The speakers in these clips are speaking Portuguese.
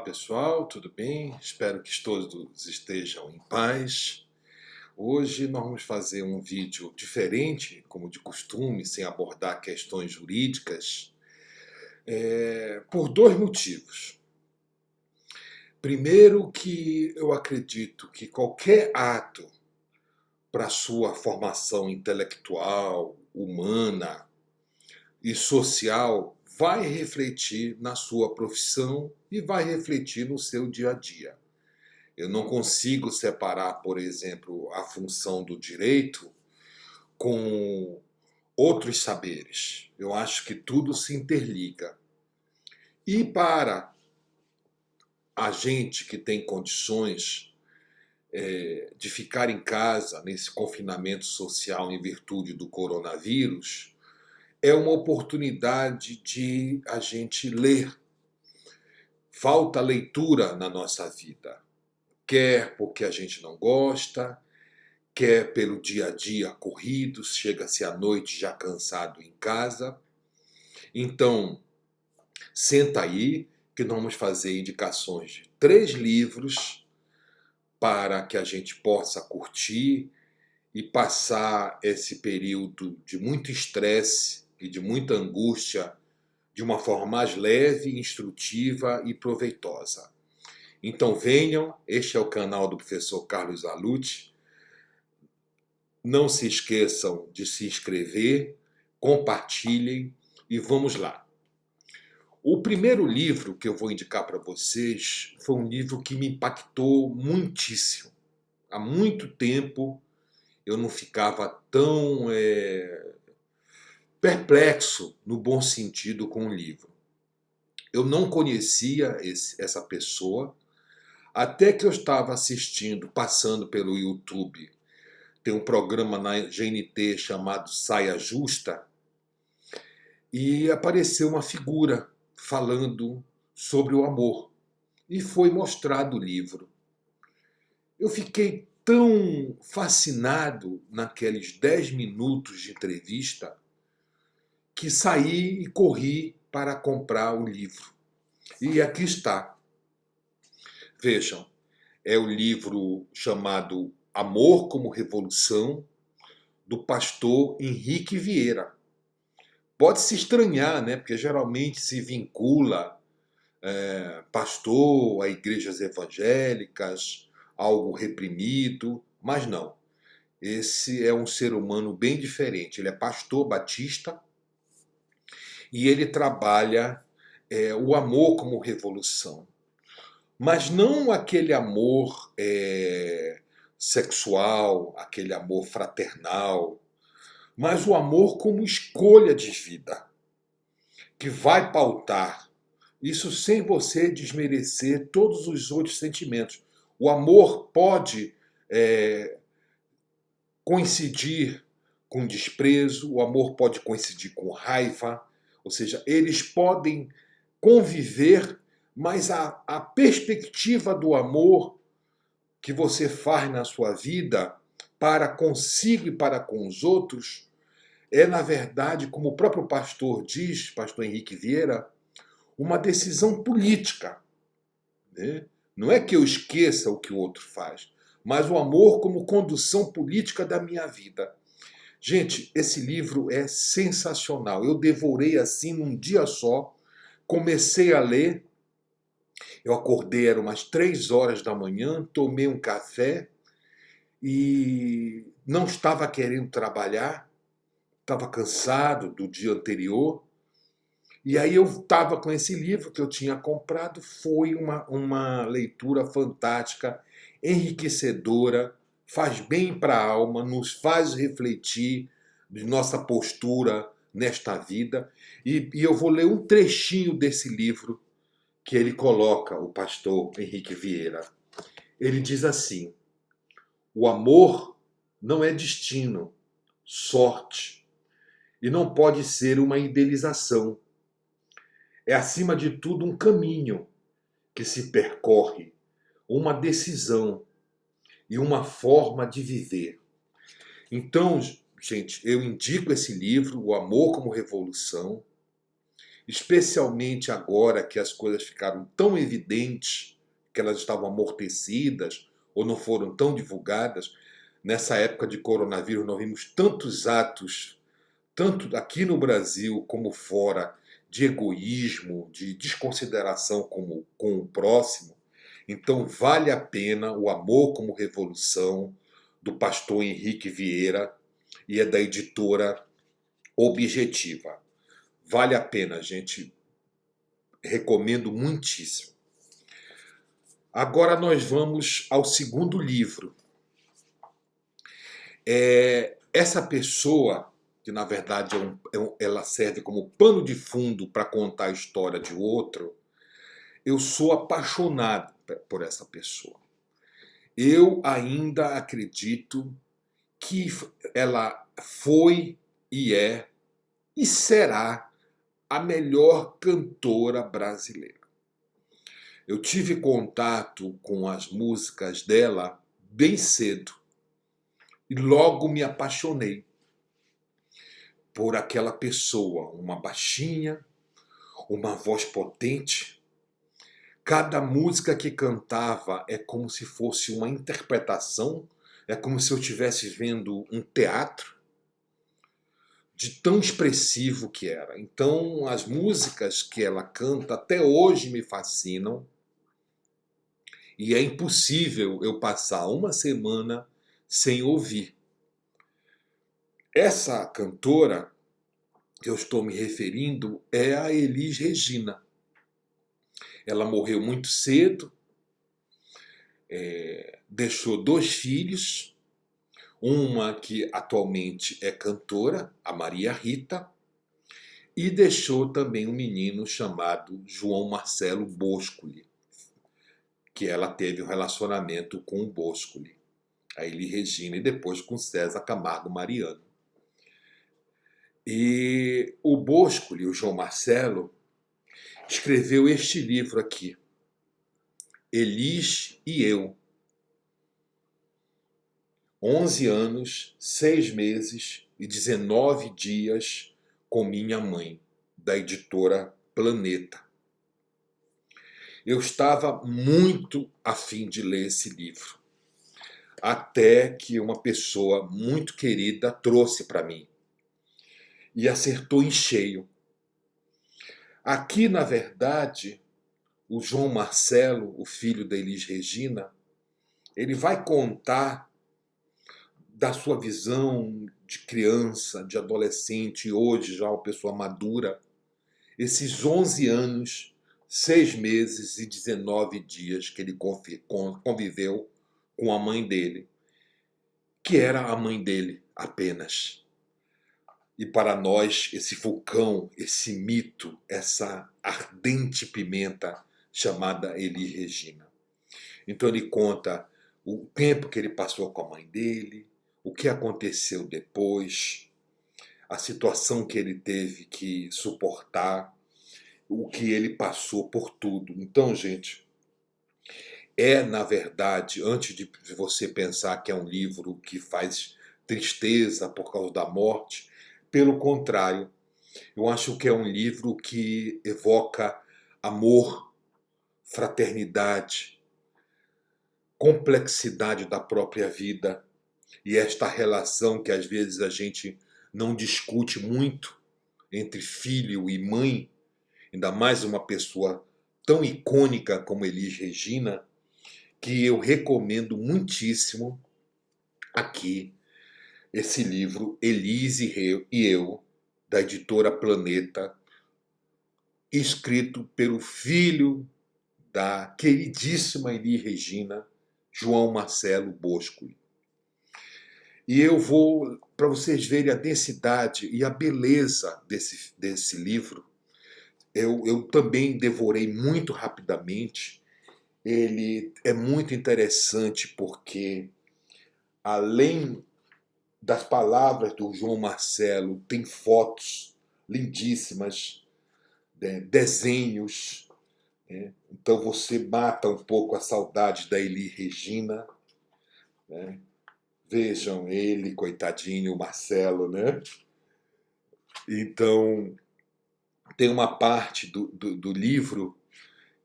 pessoal, tudo bem? Espero que todos estejam em paz. Hoje nós vamos fazer um vídeo diferente, como de costume, sem abordar questões jurídicas, por dois motivos. Primeiro, que eu acredito que qualquer ato para sua formação intelectual, humana e social vai refletir na sua profissão e vai refletir no seu dia a dia. Eu não consigo separar, por exemplo, a função do direito com outros saberes. Eu acho que tudo se interliga. E para a gente que tem condições de ficar em casa nesse confinamento social em virtude do coronavírus, é uma oportunidade de a gente ler. Falta leitura na nossa vida. Quer porque a gente não gosta, quer pelo dia a dia corrido, chega-se à noite já cansado em casa. Então, senta aí que nós vamos fazer indicações de 3 livros para que a gente possa curtir e passar esse período de muito estresse e de muita angústia de uma forma mais leve, instrutiva e proveitosa. Então venham, este é o canal do professor Carlos Aluti. Não se esqueçam de se inscrever, compartilhem e vamos lá. O primeiro livro que eu vou indicar para vocês foi um livro que me impactou muitíssimo. Há muito tempo eu não ficava tão perplexo, no bom sentido, com o livro. Eu não conhecia essa pessoa, até que eu estava assistindo, passando pelo YouTube, tem um programa na GNT chamado Saia Justa, e apareceu uma figura falando sobre o amor, e foi mostrado o livro. Eu fiquei tão fascinado naqueles 10 minutos de entrevista que saí e corri para comprar o livro. E aqui está. Vejam, é o livro chamado Amor como Revolução, do pastor Henrique Vieira. Pode se estranhar, né? Porque geralmente se vincula pastor a igrejas evangélicas, algo reprimido, mas não. Esse é um ser humano bem diferente. Ele é pastor batista e ele trabalha o amor como revolução. Mas não aquele amor sexual, aquele amor fraternal, mas o amor como escolha de vida, que vai pautar, isso sem você desmerecer todos os outros sentimentos. O amor pode coincidir com desprezo, o amor pode coincidir com raiva, ou seja, eles podem conviver, mas a perspectiva do amor que você faz na sua vida para consigo e para com os outros é, na verdade, como o próprio pastor diz, pastor Henrique Vieira, uma decisão política, né? Não é que eu esqueça o que o outro faz, mas o amor como condução política da minha vida. Gente, esse livro é sensacional. Eu devorei assim num dia só, comecei a ler. Eu acordei, eram umas 3 horas da manhã, tomei um café e não estava querendo trabalhar, estava cansado do dia anterior. E aí eu estava com esse livro que eu tinha comprado, foi uma leitura fantástica, enriquecedora, faz bem para a alma, nos faz refletir de nossa postura nesta vida. E eu vou ler um trechinho desse livro que ele coloca, o pastor Henrique Vieira. Ele diz assim: o amor não é destino, sorte, e não pode ser uma idealização. É, acima de tudo, um caminho que se percorre, uma decisão e uma forma de viver. Então, gente, eu indico esse livro, O Amor como Revolução. especialmente agora que as coisas ficaram tão evidentes, que elas estavam amortecidas ou não foram tão divulgadas. Nessa época de coronavírus, nós vimos tantos atos, tanto aqui no Brasil como fora, de egoísmo, de desconsideração com o próximo. Então, vale a pena o Amor como Revolução, do pastor Henrique Vieira, e é da editora Objetiva. Vale a pena, gente. Recomendo muitíssimo. Agora nós vamos ao segundo livro. Essa pessoa, que na verdade ela serve como pano de fundo para contar a história de outro, eu sou apaixonado por essa pessoa. Eu ainda acredito que ela foi e é e será a melhor cantora brasileira. Eu tive contato com as músicas dela bem cedo e logo me apaixonei por aquela pessoa, uma baixinha, uma voz potente. Cada música que cantava é como se fosse uma interpretação, é como se eu estivesse vendo um teatro, de tão expressivo que era. Então, as músicas que ela canta até hoje me fascinam, e é impossível eu passar uma semana sem ouvir. Essa cantora que eu estou me referindo é a Elis Regina. Ela morreu muito cedo, deixou 2 filhos, uma que atualmente é cantora, a Maria Rita, e deixou também um menino chamado João Marcelo Boscoli, que ela teve um relacionamento com o Boscoli, a Elis Regina, e depois com César Camargo Mariano. E o Boscoli, o João Marcelo, escreveu este livro aqui, Elis e Eu. 11 anos, 6 meses e 19 dias com minha mãe, da editora Planeta. Eu estava muito afim de ler esse livro, até que uma pessoa muito querida trouxe para mim e acertou em cheio. Aqui, na verdade, o João Marcelo, o filho da Elis Regina, ele vai contar da sua visão de criança, de adolescente, e hoje já uma pessoa madura, esses 11 anos, 6 meses e 19 dias que ele conviveu com a mãe dele, que era a mãe dele apenas. E para nós, esse vulcão, esse mito, essa ardente pimenta chamada Elis Regina. Então ele conta o tempo que ele passou com a mãe dele, o que aconteceu depois, a situação que ele teve que suportar, o que ele passou por tudo. Então, gente, na verdade, antes de você pensar que é um livro que faz tristeza por causa da morte, pelo contrário, eu acho que é um livro que evoca amor, fraternidade, complexidade da própria vida e esta relação que às vezes a gente não discute muito entre filho e mãe, ainda mais uma pessoa tão icônica como Elis Regina, que eu recomendo muitíssimo aqui esse livro Elis e Eu, da editora Planeta, escrito pelo filho da queridíssima Elis Regina, João Marcelo Boscoli. E eu vou, para vocês verem a densidade e a beleza desse livro, eu também devorei muito rapidamente. Ele é muito interessante porque, além das palavras do João Marcelo, tem fotos lindíssimas, né, desenhos, né? Então você mata um pouco a saudade da Elis Regina, né? Vejam ele, coitadinho, o Marcelo, né? Então, tem uma parte do livro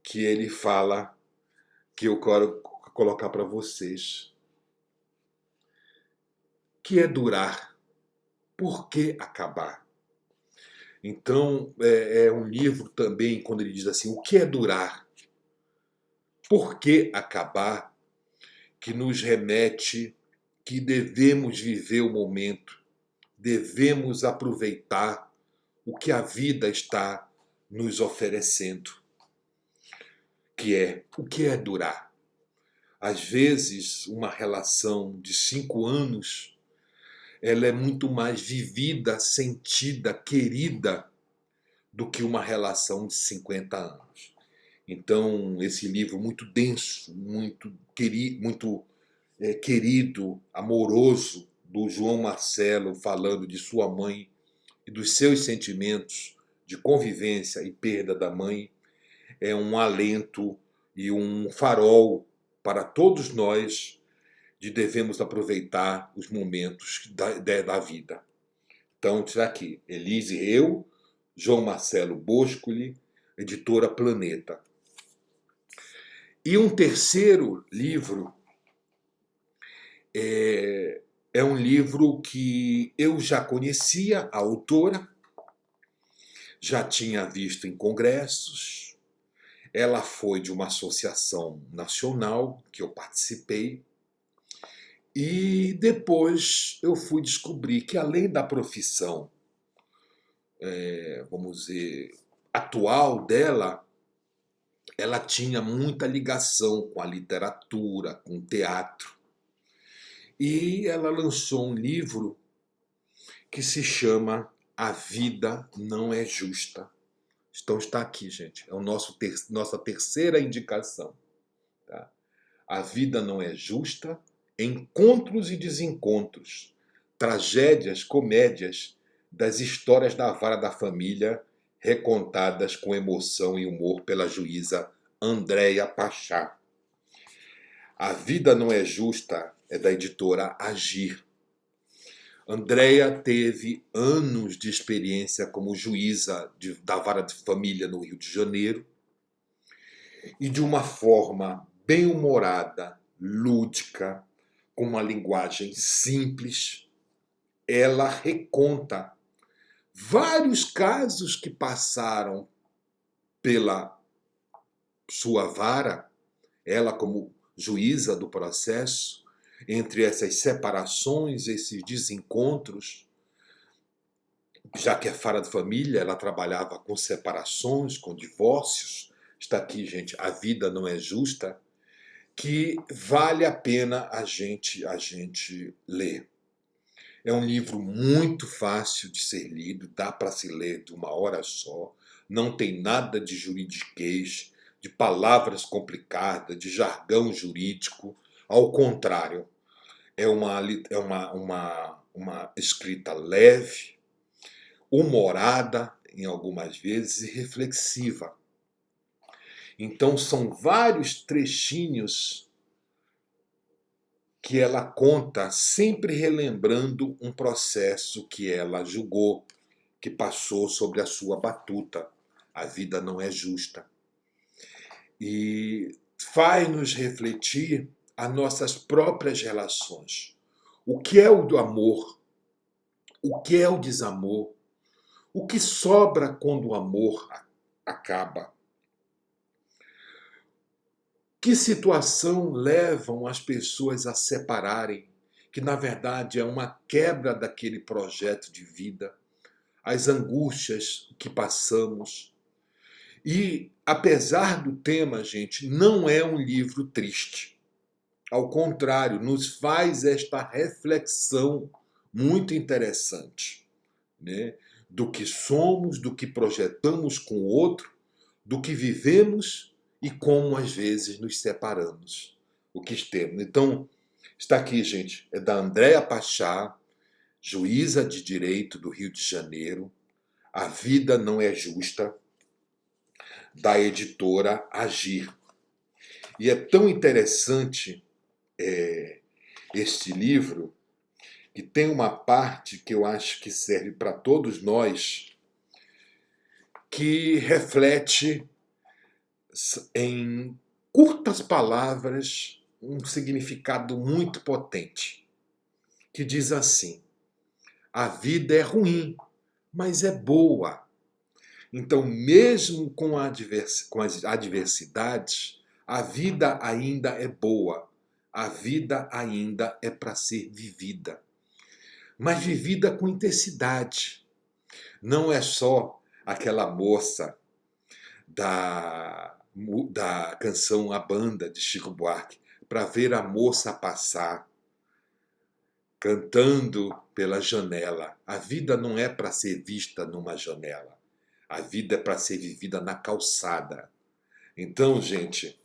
que ele fala, que eu quero colocar para vocês, que é durar. Por que acabar? Então, é um livro também, quando ele diz assim, o que é durar? Por que acabar? Que nos remete que devemos viver o momento, devemos aproveitar o que a vida está nos oferecendo, o que é durar. Às vezes, uma relação de 5 anos, ela é muito mais vivida, sentida, querida, do que uma relação de 50 anos. Então, esse livro muito denso, muito querido, amoroso, do João Marcelo, falando de sua mãe e dos seus sentimentos de convivência e perda da mãe, é um alento e um farol para todos nós de devemos aproveitar os momentos da vida. Então, está aqui, Elise Reu, João Marcelo Boscoli, editora Planeta. E um terceiro livro é um livro que eu já conhecia, a autora, já tinha visto em congressos, ela foi de uma associação nacional que eu participei, e depois eu fui descobrir que, além da profissão, vamos dizer, atual dela, ela tinha muita ligação com a literatura, com o teatro. E ela lançou um livro que se chama A Vida Não é Justa. Então está aqui, gente. É nossa terceira indicação. Tá? A Vida Não é Justa, Encontros e Desencontros, Tragédias, Comédias das Histórias da Vara da Família, recontadas com emoção e humor pela juíza Andréia Pachá. A Vida Não é Justa é da editora Agir. Andréia teve anos de experiência como juíza da Vara de Família no Rio de Janeiro e, de uma forma bem-humorada, lúdica, com uma linguagem simples, ela reconta vários casos que passaram pela sua vara, ela como juíza do processo, entre essas separações, esses desencontros, já que é vara de família, ela trabalhava com separações, com divórcios. Está aqui, gente, A Vida Não é Justa, que vale a pena a gente ler. É um livro muito fácil de ser lido, dá para se ler de uma hora só, não tem nada de juridiquês, de palavras complicadas, de jargão jurídico. Ao contrário, é uma escrita leve, humorada em algumas vezes e reflexiva. Então são vários trechinhos que ela conta, sempre relembrando um processo que ela julgou, que passou sobre a sua batuta. A vida não é justa. E faz-nos refletir as nossas próprias relações. O que é o amor? O que é o desamor? O que sobra quando o amor acaba? Que situação levam as pessoas a separarem, que na verdade é uma quebra daquele projeto de vida, as angústias que passamos. E, apesar do tema, gente, não é um livro triste. Ao contrário, nos faz esta reflexão muito interessante, né? Do que somos, do que projetamos com o outro, do que vivemos e como às vezes nos separamos. O que temos. Então, está aqui, gente, é da Andréia Pachá, juíza de direito do Rio de Janeiro. A Vida Não é Justa, da editora Agir. E é tão interessante este livro, que tem uma parte que eu acho que serve para todos nós, que reflete em curtas palavras um significado muito potente, que diz assim: a vida é ruim, mas é boa. Então, mesmo com as adversidades, a vida ainda é boa. A vida ainda é para ser vivida, mas vivida com intensidade. Não é só aquela moça da canção A Banda de Chico Buarque, para ver a moça passar cantando pela janela. A vida não é para ser vista numa janela. A vida é para ser vivida na calçada. Então, gente,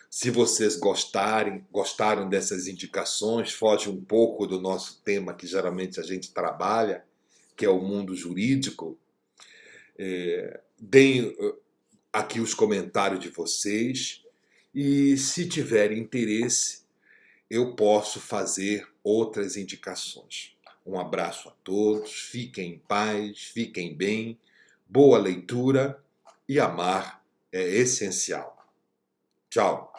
se vocês gostaram dessas indicações, foge um pouco do nosso tema que geralmente a gente trabalha, que é o mundo jurídico. Deem aqui os comentários de vocês e, se tiverem interesse, eu posso fazer outras indicações. Um abraço a todos, fiquem em paz, fiquem bem, boa leitura e amar é essencial. Tchau!